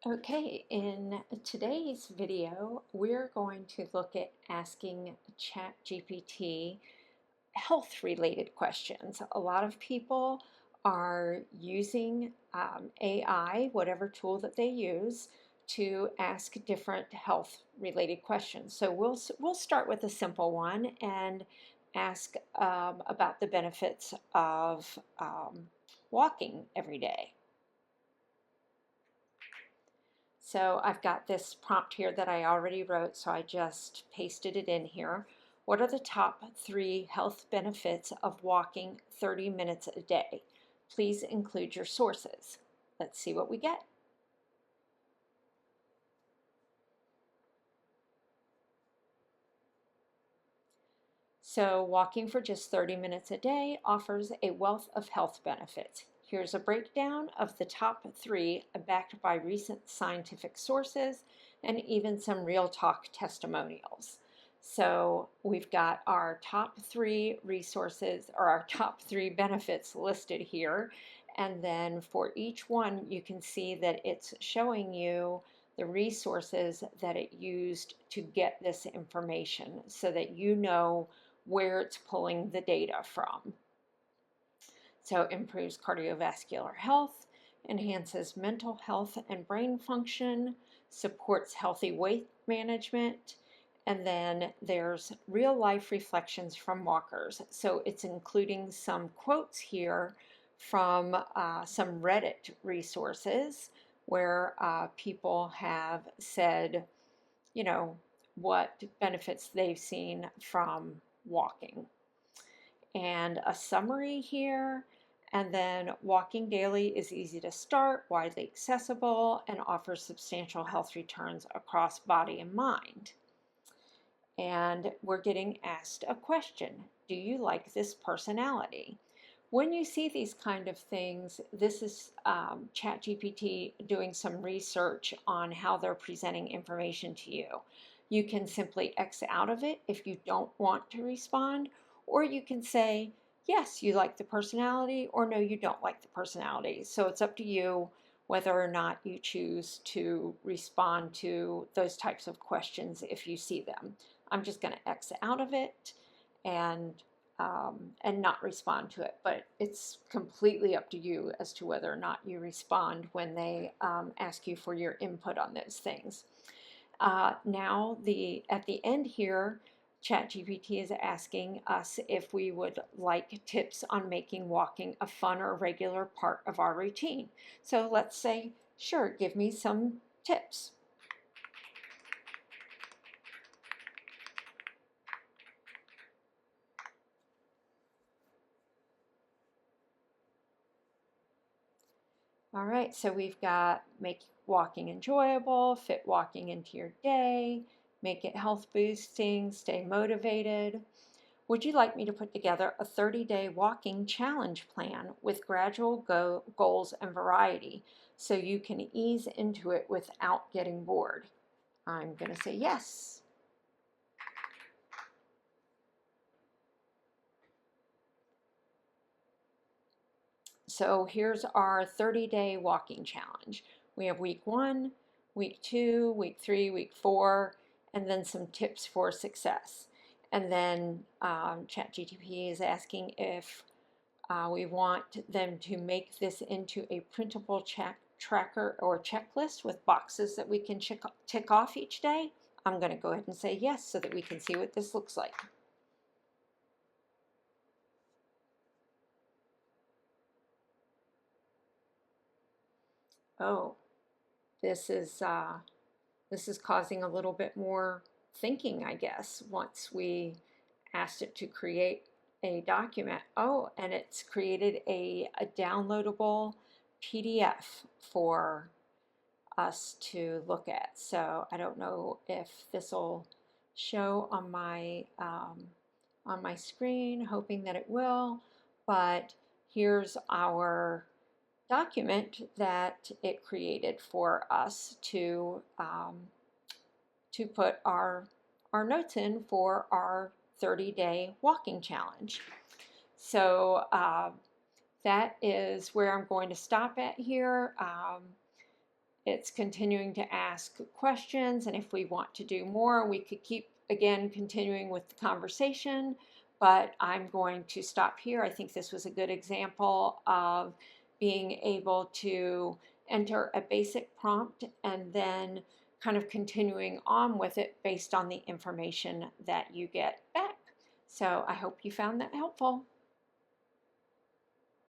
Okay, in today's video, we're going to look at asking ChatGPT health-related questions. A lot of people are using AI, whatever tool that they use, to ask different health-related questions. So we'll start with a simple one and ask about the benefits of walking every day. So I've got this prompt here that I already wrote, so I just pasted it in here. What are the top 3 health benefits of walking 30 minutes a day? Please include your sources. Let's see what we get. So walking for just 30 minutes a day offers a wealth of health benefits. Here's a breakdown of the top 3 backed by recent scientific sources and even some real talk testimonials. So we've got our top 3 resources or our top 3 benefits listed here. And then for each one, you can see that it's showing you the resources that it used to get this information so that you know where it's pulling the data from. So it improves cardiovascular health, enhances mental health and brain function, supports healthy weight management, and then there's real life reflections from walkers. So it's including some quotes here from some Reddit resources where people have said, you know, what benefits they've seen from walking. And a summary here, and then walking daily is easy to start, widely accessible, and offers substantial health returns across body and mind. And we're getting asked a question: do you like this personality? When you see these kind of things, this is ChatGPT doing some research on how they're presenting information to you. You can simply X out of it if you don't want to respond, or you can say, yes, you like the personality, or no, you don't like the personality. So it's up to you whether or not you choose to respond to those types of questions if you see them. I'm just going to X out of it and not respond to it. But it's completely up to you as to whether or not you respond when they ask you for your input on those things. Now, at the end here, ChatGPT is asking us if we would like tips on making walking a fun or regular part of our routine. So let's say, sure, give me some tips. All right, so we've got make walking enjoyable, fit walking into your day, make it health boosting, stay motivated. Would you like me to put together a 30-day walking challenge plan with gradual goals and variety so you can ease into it without getting bored? I'm going to say yes. So here's our 30-day walking challenge. We have week 1, week 2, week 3, week 4, and then some tips for success. And then ChatGPT is asking if we want them to make this into a printable tracker or checklist with boxes that we can tick off each day. I'm going to go ahead and say yes so that we can see what this looks like. Oh, this is causing a little bit more thinking, I guess, once we asked it to create a document. Oh, and it's created a downloadable PDF for us to look at. So I don't know if this will show on my screen, hoping that it will, but here's our document that it created for us to put our notes in for our 30-day walking challenge. So that is where I'm going to stop at here. It's continuing to ask questions, and if we want to do more, we could keep, again, continuing with the conversation, but I'm going to stop here. I think this was a good example of being able to enter a basic prompt and then kind of continuing on with it based on the information that you get back. So I hope you found that helpful.